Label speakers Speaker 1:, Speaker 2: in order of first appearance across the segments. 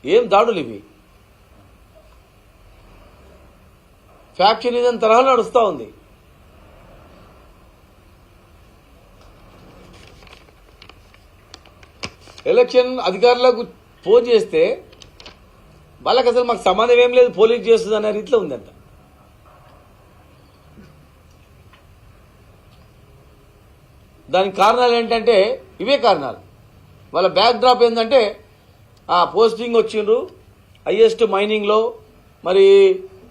Speaker 1: ఏం దాడులు ఇవి? ఫ్యాక్షనిజం తరహాలో నడుస్తూ ఉంది. ఎలక్షన్ అధికారులకు ఫోన్ చేస్తే వాళ్ళకి అసలు మాకు సంబంధం ఏం లేదు, పోలీస్ చేస్తుంది అనే రీతిలో ఉందంట. దానికి కారణాలు ఏంటంటే ఇవే కారణాలు. వాళ్ళ బ్యాక్ డ్రాప్ ఏంటంటే పోస్టింగ్ వచ్చిండ్రు, హైయెస్ట్ మైనింగ్లో మరి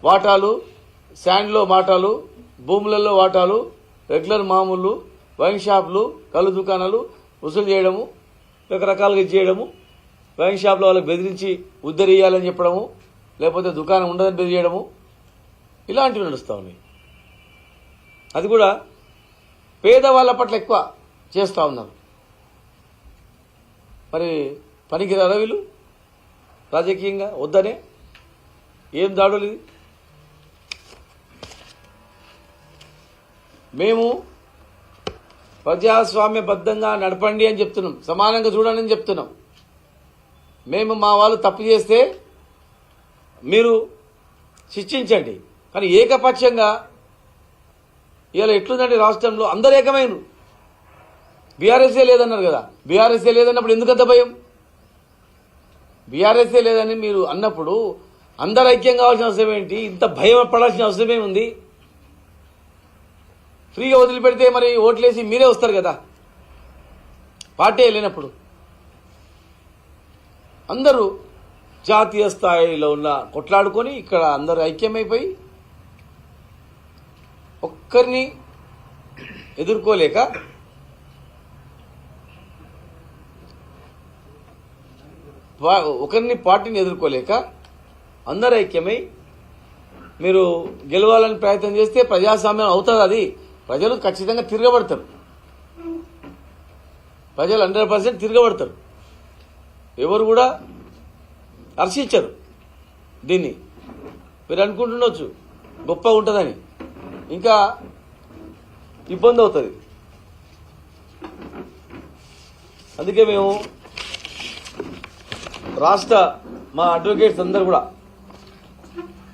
Speaker 1: వాటాలు, శాండ్లో వాటాలు, భూములలో వాటాలు, రెగ్యులర్ మామూలు, వైన్ షాపులు, కళ్ళు దుకాణాలు వసూలు చేయడము, రకరకాలుగా చేయడము, వైన్ షాప్లో వాళ్ళకి బెదిరించి ఉద్ధరియాలని చెప్పడము, లేకపోతే దుకాణం ఉండదని బెదిరియడము, ఇలాంటివి నడుస్తూ ఉన్నాయి. అది కూడా పేదవాళ్ళ పట్ల ఎక్కువ చేస్తూ ఉన్నారు. మరి పనికిరారా వీళ్ళు రాజకీయంగా? వద్దనే ఏం దాడులు ఇది? మేము ప్రజాస్వామ్యబద్ధంగా నడపండి అని చెప్తున్నాం, సమానంగా చూడండి అని చెప్తున్నాం. మేము మా వాళ్ళు తప్పు చేస్తే మీరు శిక్షించండి, కానీ ఏకపక్షంగా ఇవాళ ఎట్లుందంటే రాష్ట్రంలో అందరు ఏకమైన. బీఆర్ఎస్ఏ లేదన్నారు కదా, బీఆర్ఎస్ఏ లేదన్నప్పుడు ఎందుకంత భయం? బీఆర్ఎస్ఏ లేదని మీరు అన్నప్పుడు అందరు ఐక్యం కావాల్సిన అవసరం ఏంటి? ఇంత భయం పడాల్సిన అవసరం ఏముంది? ఫ్రీగా వదిలిపెడితే మరి ఓట్లేసి మీరే వస్తారు కదా, పార్టీ లేనప్పుడు. అందరూ జాతీయ స్థాయిలో ఉన్న కొట్లాడుకొని ఇక్కడ అందరూ ఐక్యమైపోయి ఒక్కరిని ఎదుర్కోలేక పార్టీని ఎదుర్కోలేక అందరూ ఐక్యమై మీరు గెలవాలని ప్రయత్నం చేస్తే ప్రజాస్వామ్యం అవుతుంది. అది ప్రజలు ఖచ్చితంగా తిరగబడతారు, ప్రజలు 100% తిరగబడతారు. ఎవరు కూడా హర్షించరు దీన్ని. మీరు అనుకుంటుండొచ్చు గొప్పగా ఉంటుందని, ఇంకా ఇబ్బంది అవుతుంది. అందుకే మేము మా అడ్వకేట్స్ అందరూ కూడా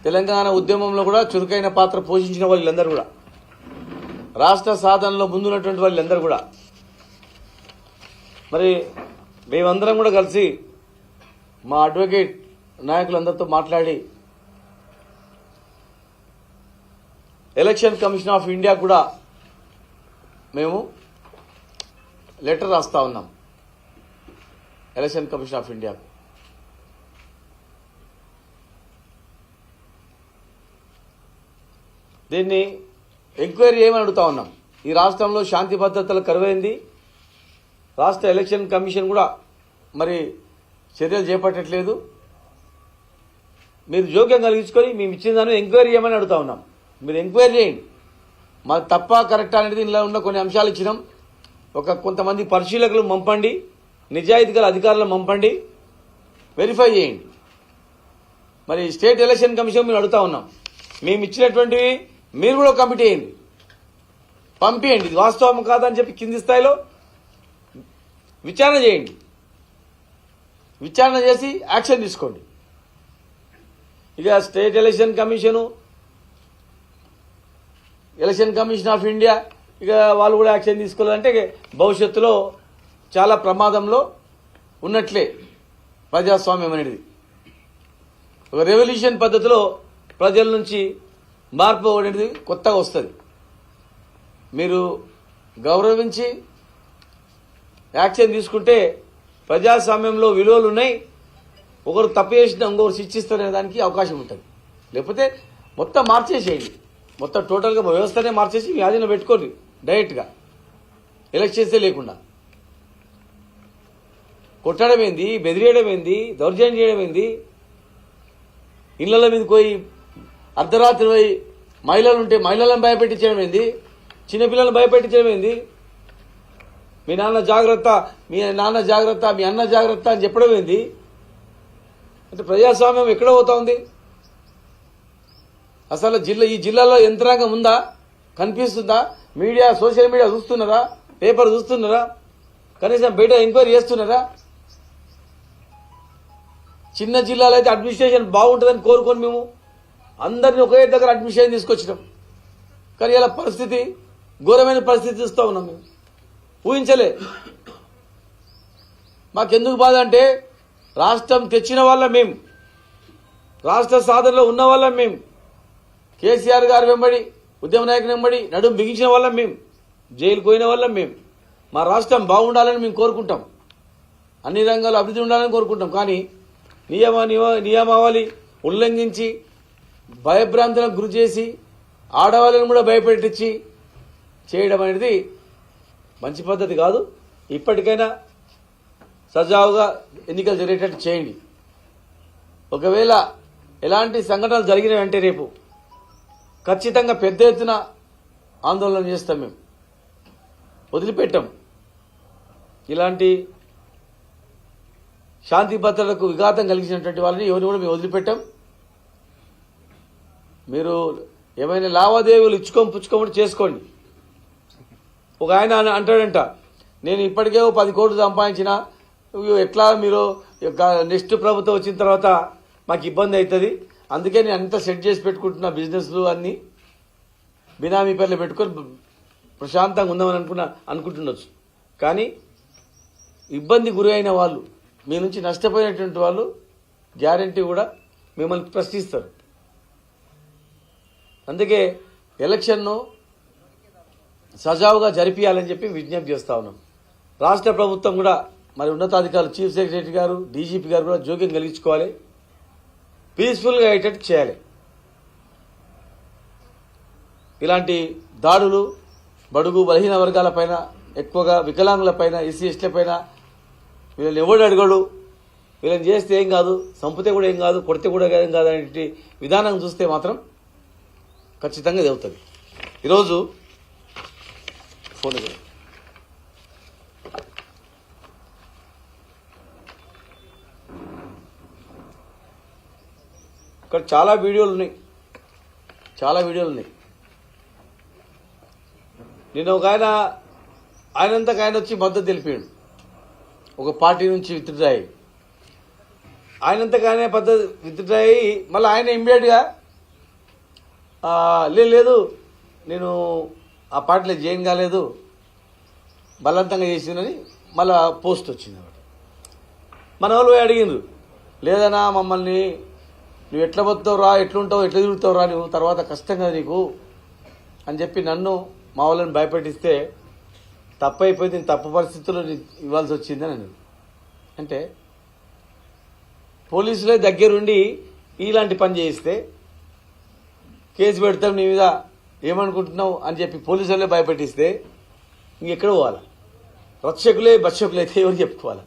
Speaker 1: తెలంగాణ ఉద్యమంలో కూడా చురుకైన పాత్ర పోషించిన వాళ్ళందరూ కూడా, రాష్ట్ర సాధనలో ముందున్నటువంటి వాళ్ళందరూ కూడా మరి మేమందరం కూడా కలిసి మా అడ్వకేట్ నాయకులందరితో మాట్లాడి ఎలక్షన్ కమిషన్ ఆఫ్ ఇండియా కూడా మేము లెటర్ రాస్తా ఉన్నాం. ఎలక్షన్ కమిషన్ ఆఫ్ ఇండియాకు దీన్ని ఎంక్వైరీ చేయమని అడుగుతా ఉన్నాం. ఈ రాష్ట్రంలో శాంతి భద్రతలు కరువైంది. రాష్ట్ర ఎలక్షన్ కమిషన్ కూడా మరి చర్యలు చేపట్టట్లేదు. మీరు జోక్యం కలిగించుకొని మేము ఇచ్చిన దాన్ని ఎంక్వైరీ చేయమని అడుగుతా ఉన్నాం. మీరు ఎంక్వైరీ చేయండి, మాకు తప్ప కరెక్ట్ అనేది ఇందులో ఉన్న కొన్ని అంశాలు ఇచ్చినాం. కొంతమంది పరిశీలకులు పంపండి, నిజాయితీ గల అధికారులను పంపండి, వెరిఫై చేయండి. మరి స్టేట్ ఎలక్షన్ కమిషన్ మేము అడుగుతా ఉన్నాం, మేము ఇచ్చినటువంటివి మీరు కూడా కమిటీ చేయండి, పంపించండి. ఇది వాస్తవం కాదని చెప్పి కింది స్థాయిలో విచారణ చేయండి, విచారణ చేసి యాక్షన్ తీసుకోండి. ఇక state election commission of India ఇక వాళ్ళు కూడా యాక్షన్ తీసుకోవాలంటే భవిష్యత్తులో చాలా ప్రమాదంలో ఉన్నట్లే ప్రజాస్వామ్యం అనేది. ఒక రెవల్యూషన్ పద్ధతిలో ప్రజల నుంచి మార్పు అనేది కొత్తగా వస్తుంది. మీరు గౌరవించి యాక్షన్ తీసుకుంటే ప్రజాస్వామ్యంలో విలువలు ఉన్నాయి. ఒకరు తప్పు చేసినా ఇంకొకరు శిక్షిస్తారనే దానికి అవకాశం ఉంటుంది. లేకపోతే మొత్తం మార్చేసేయండి, మొత్తం టోటల్గా వ్యవస్థనే మార్చేసి మీ ఆధీనంలో పెట్టుకోండి. డైరెక్ట్గా ఎలక్షన్సే లేకుండా కొట్టడం ఏంది, బెదిరియడం ఏంది, దౌర్జన్యం చేయడం ఏంది, ఇళ్ల మీద పోయి అర్ధరాత్రి పోయి మహిళలు ఉంటే మహిళలను భయపెట్టించడం ఏంది, చిన్నపిల్లలను భయపెట్టించడం ఏంది, మీ నాన్న జాగ్రత్త, మీ నాన్న జాగ్రత్త, మీ అన్న జాగ్రత్త అని చెప్పడం ఏంది? అంటే ప్రజాస్వామ్యం ఎక్కడ పోతా ఉంది? అసలు ఈ జిల్లాలో యంత్రాంగం ఉందా? కనిపిస్తుందా? మీడియా, సోషల్ మీడియా చూస్తున్నారా? పేపర్ చూస్తున్నారా? కనీసం బయట ఎంక్వైరీ చేస్తున్నారా? చిన్న జిల్లాలో అయితే అడ్మినిస్ట్రేషన్ బాగుంటుందని కోరుకొని మేము అందరినీ ఒకే దగ్గర అడ్మినిస్ట్రేషన్ తీసుకొచ్చినాం. కానీ ఇలా పరిస్థితి ఘోరమైన పరిస్థితి చూస్తూ ఉన్నాం. మేము ఊహించలే. మాకెందుకు బాధ అంటే రాష్ట్రం తెచ్చిన వాళ్ళం మేము, రాష్ట్ర సాధనలో ఉన్న వాళ్ళం మేము, కేసీఆర్ గారు వెంబడి ఉద్యమ నాయకుని వెంబడి నడుం బిగించిన వాళ్ళం మేము, జైలుకు పోయిన వాళ్ళం మేము. మా రాష్ట్రం బాగుండాలని మేము కోరుకుంటాం, అన్ని రంగాల్లో అభివృద్ధి ఉండాలని కోరుకుంటాం. కానీ నియమావళి ఉల్లంఘించి భయభ్రాంతులకు గురి చేసి ఆడవాళ్ళను కూడా భయపెట్టించి చేయడం అనేది మంచి పద్ధతి కాదు. ఇప్పటికైనా సజావుగా ఎన్నికలు జరిగేటట్టు చేయండి. ఒకవేళ ఎలాంటి సంఘటనలు జరిగినాయంటే రేపు ఖచ్చితంగా పెద్ద ఎత్తున ఆందోళన చేస్తాం. మేము వదిలిపెట్టాం. ఇలాంటి శాంతి భద్రతలకు విఘాతం కలిగించినటువంటి వాళ్ళని ఎవరిని కూడా మేము వదిలిపెట్టాం. మీరు ఏమైనా లావాదేవీలు పుచ్చుకోమని చేసుకోండి. ఒక ఆయన అంటాడంట, నేను ఇప్పటికే 10 కోట్లు సంపాదించిన, ఎట్లా మీరు నెక్స్ట్ ప్రభుత్వం వచ్చిన తర్వాత మాకు ఇబ్బంది అవుతుంది, అందుకే నేను అంతా సెట్ చేసి పెట్టుకుంటున్నా, బిజినెస్లు అన్ని బినామీ పేర్లు పెట్టుకొని ప్రశాంతంగా ఉందామని అనుకుంటుండొచ్చు. కానీ ఇబ్బంది గురి అయిన వాళ్ళు, మీ నుంచి నష్టపోయినటువంటి వాళ్ళు గ్యారంటీ కూడా మిమ్మల్ని ప్రశ్నిస్తారు. అందుకే ఎలక్షన్ను సజావుగా జరిపియాలని చెప్పి విజ్ఞప్తి చేస్తా ఉన్నాం. రాష్ట్ర ప్రభుత్వం కూడా మరి ఉన్నతాధికారులు, చీఫ్ సెక్రటరీ గారు, డీజీపీ గారు కూడా జోక్యం కలిగించుకోవాలి, పీస్ఫుల్గా అయ్యేటట్టు చేయాలి. ఇలాంటి దాడులు బడుగు బలహీన వర్గాలపైన, ఎక్కువగా వికలాంగులపైన, ఎస్సీ ఎస్టీలపైన వీళ్ళని ఎవడు అడగడు, వీళ్ళని చేస్తే ఏం కాదు, చంపితే కూడా ఏం కాదు, కొడితే కూడా ఏం కాదు అనే విధానం చూస్తే మాత్రం ఖచ్చితంగా ఇది అవుతుంది. ఈరోజు ఫోన్ ఇక్కడ చాలా వీడియోలు ఉన్నాయి. నేను ఒక ఆయనంతకు ఆయన వచ్చి మద్దతు తెలిపాడు, ఒక పార్టీ నుంచి విత్డ్రా అయ్యి, ఆయనంతకు ఆయన పద్ధతి విత్డ్రా అయ్యి మళ్ళీ ఆయన ఇమ్మీడియట్గా లేదు నేను ఆ పార్టీలో జాయిన్ కాలేదు, బలవంతంగా చేసిందని మళ్ళా పోస్ట్ వచ్చింది. మన వాళ్ళు పోయి అడిగిండ్రు, లేదన్నా మమ్మల్ని నువ్వు ఎట్లా పోతావు రా, ఎట్లుంటావు, ఎట్లా తిరుగుతావు రా, నువ్వు తర్వాత కష్టం కదా నీకు అని చెప్పి నన్ను మా వాళ్ళని భయపెట్టిస్తే తప్పు అయిపోయింది, నేను తప్పు పరిస్థితుల్లో ఇవ్వాల్సి వచ్చిందని అని. అంటే పోలీసులే దగ్గరుండి ఇలాంటి పని చేయిస్తే కేసు పెడతాం నీ మీద, ఏమనుకుంటున్నావు అని చెప్పి పోలీసులే భయపెట్టిస్తే ఇంకెక్కడ పోవాలా? రక్షకులే భక్షకులు అయితే ఎవరు చెప్పుకోవాలా?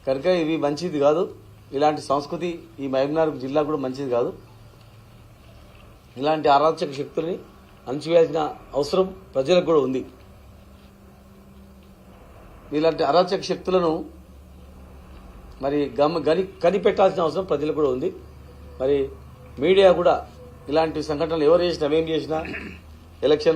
Speaker 1: కనుక ఇవి మంచిది కాదు. ఇలాంటి సంస్కృతి ఈ మహబూబ్నగర్ జిల్లా కూడా మంచిది కాదు. ఇలాంటి అరాచక శక్తుల్ని అణచివేయాల్సిన అవసరం ప్రజలకు కూడా ఉంది. ఇలాంటి అరాచక శక్తులను మరి కనిపెట్టాల్సిన అవసరం ప్రజలకు కూడా ఉంది. మరి మీడియా కూడా ఇలాంటి సంఘటనలు ఎవరు చేసినా, ఏం చేసినా ఎలక్షన్